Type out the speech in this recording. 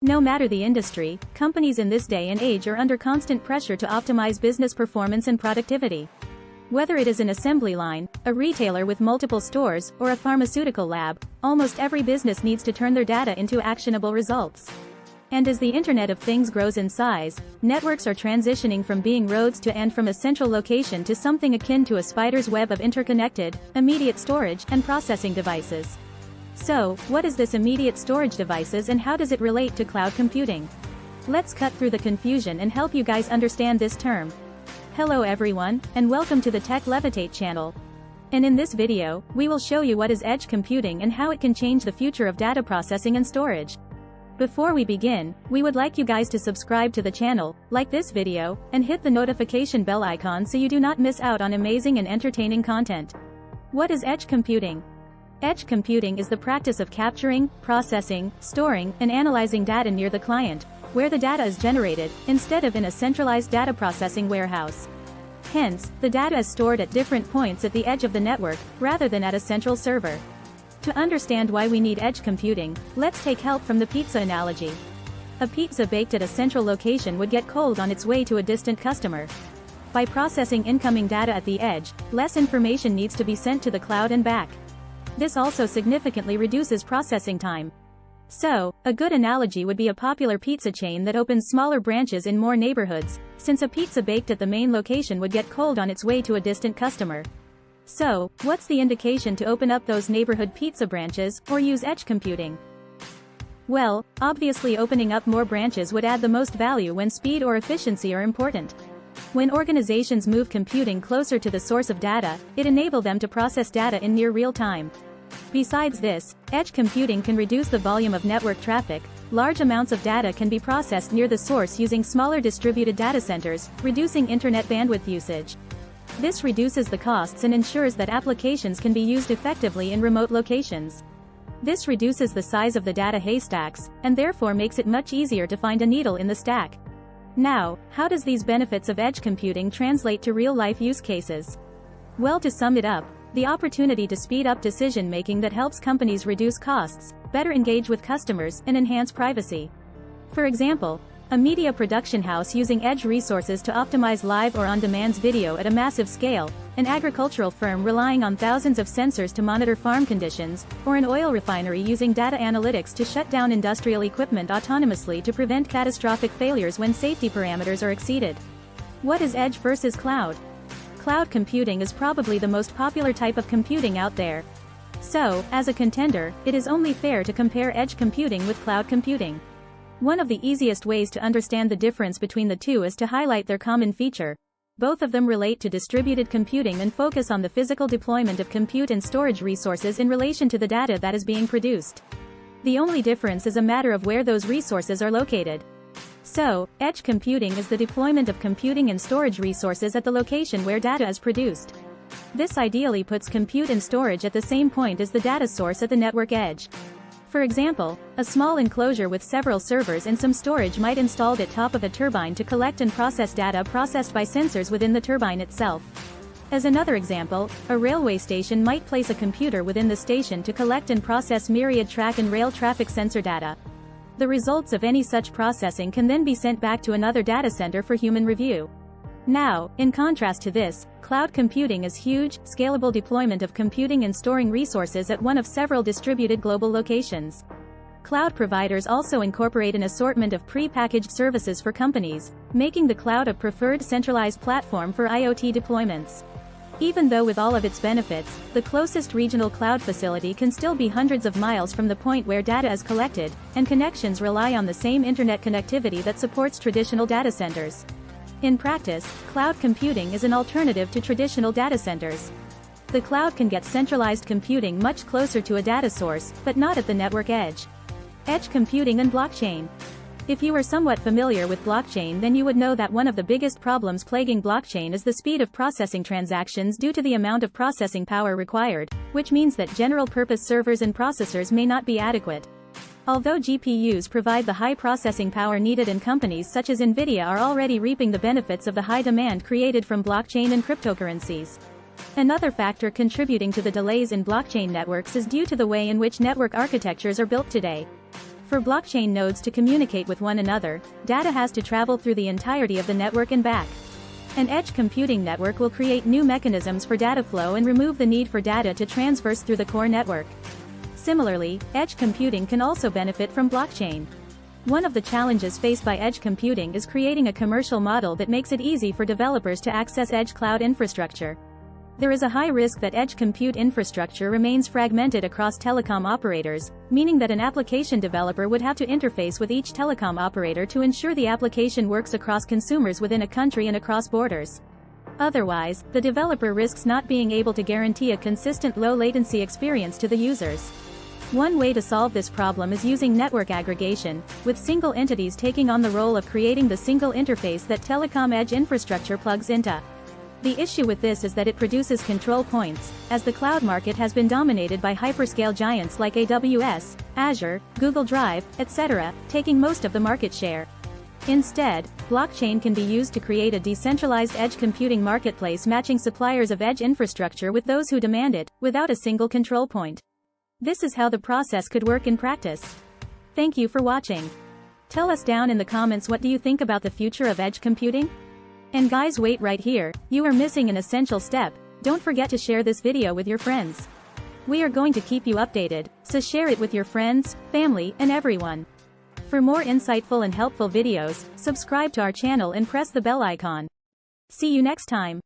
No matter the industry, companies in this day and age are under constant pressure to optimize business performance and productivity. Whether it is an assembly line, a retailer with multiple stores, or a pharmaceutical lab, almost every business needs to turn their data into actionable results. And as the Internet of Things grows in size, networks are transitioning from being roads to and from a central location to something akin to a spider's web of interconnected, immediate storage, and processing devices. So, what is this immediate storage devices and how does it relate to cloud computing? Let's cut through the confusion and help you guys understand this term. Hello everyone, and welcome to the Tech Levitate channel. And in this video, we will show you what is edge computing and how it can change the future of data processing and storage. Before we begin, we would like you guys to subscribe to the channel, like this video, and hit the notification bell icon so you do not miss out on amazing and entertaining content. What is edge computing? Edge computing is the practice of capturing, processing, storing, and analyzing data near the client, where the data is generated, instead of in a centralized data processing warehouse. Hence, the data is stored at different points at the edge of the network, rather than at a central server. To understand why we need edge computing, let's take help from the pizza analogy. A pizza baked at a central location would get cold on its way to a distant customer. By processing incoming data at the edge, less information needs to be sent to the cloud and back. This also significantly reduces processing time. So, a good analogy would be a popular pizza chain that opens smaller branches in more neighborhoods, since a pizza baked at the main location would get cold on its way to a distant customer. So, what's the indication to open up those neighborhood pizza branches, or use edge computing? Well, obviously opening up more branches would add the most value when speed or efficiency are important. When organizations move computing closer to the source of data, it enables them to process data in near real time. Besides this, edge computing can reduce the volume of network traffic. Large amounts of data can be processed near the source using smaller distributed data centers, reducing internet bandwidth usage. This reduces the costs and ensures that applications can be used effectively in remote locations. This reduces the size of the data haystacks, and therefore makes it much easier to find a needle in the stack. Now, how does these benefits of edge computing translate to real-life use cases? Well, to sum it up, the opportunity to speed up decision-making that helps companies reduce costs, better engage with customers, and enhance privacy. For example, a media production house using edge resources to optimize live or on-demand video at a massive scale, an agricultural firm relying on thousands of sensors to monitor farm conditions, or an oil refinery using data analytics to shut down industrial equipment autonomously to prevent catastrophic failures when safety parameters are exceeded. What is edge versus cloud? Cloud computing is probably the most popular type of computing out there. So, as a contender, it is only fair to compare edge computing with cloud computing. One of the easiest ways to understand the difference between the two is to highlight their common feature. Both of them relate to distributed computing and focus on the physical deployment of compute and storage resources in relation to the data that is being produced. The only difference is a matter of where those resources are located. So, edge computing is the deployment of computing and storage resources at the location where data is produced. This ideally puts compute and storage at the same point as the data source at the network edge. For example, a small enclosure with several servers and some storage might installed at top of a turbine to collect and process data processed by sensors within the turbine itself. As another example, a railway station might place a computer within the station to collect and process myriad track and rail traffic sensor data. The results of any such processing can then be sent back to another data center for human review. Now, in contrast to this, cloud computing is huge, scalable deployment of computing and storing resources at one of several distributed global locations. Cloud providers also incorporate an assortment of pre-packaged services for companies, making the cloud a preferred centralized platform for IoT deployments. Even though with all of its benefits, the closest regional cloud facility can still be hundreds of miles from the point where data is collected, and connections rely on the same internet connectivity that supports traditional data centers. In practice, cloud computing is an alternative to traditional data centers. The cloud can get centralized computing much closer to a data source, but not at the network edge. Edge computing and blockchain. If you are somewhat familiar with blockchain, then you would know that one of the biggest problems plaguing blockchain is the speed of processing transactions due to the amount of processing power required, which means that general-purpose servers and processors may not be adequate. Although GPUs provide the high processing power needed and companies such as Nvidia are already reaping the benefits of the high demand created from blockchain and cryptocurrencies. Another factor contributing to the delays in blockchain networks is due to the way in which network architectures are built today. For blockchain nodes to communicate with one another, data has to travel through the entirety of the network and back. An edge computing network will create new mechanisms for data flow and remove the need for data to transverse through the core network. Similarly, edge computing can also benefit from blockchain. One of the challenges faced by edge computing is creating a commercial model that makes it easy for developers to access edge cloud infrastructure. There is a high risk that edge compute infrastructure remains fragmented across telecom operators, meaning that an application developer would have to interface with each telecom operator to ensure the application works across consumers within a country and across borders. Otherwise, the developer risks not being able to guarantee a consistent low-latency experience to the users. One way to solve this problem is using network aggregation, with single entities taking on the role of creating the single interface that telecom edge infrastructure plugs into. The issue with this is that it produces control points, as the cloud market has been dominated by hyperscale giants like AWS, Azure, Google Drive, etc., taking most of the market share. Instead, blockchain can be used to create a decentralized edge computing marketplace matching suppliers of edge infrastructure with those who demand it, without a single control point. This is how the process could work in practice. Thank you for watching. Tell us down in the comments what do you think about the future of edge computing? And guys, wait right here, you are missing an essential step. Don't forget to share this video with your friends. We are going to keep you updated, so share it with your friends, family, and everyone. For more insightful and helpful videos, subscribe to our channel and press the bell icon. See you next time.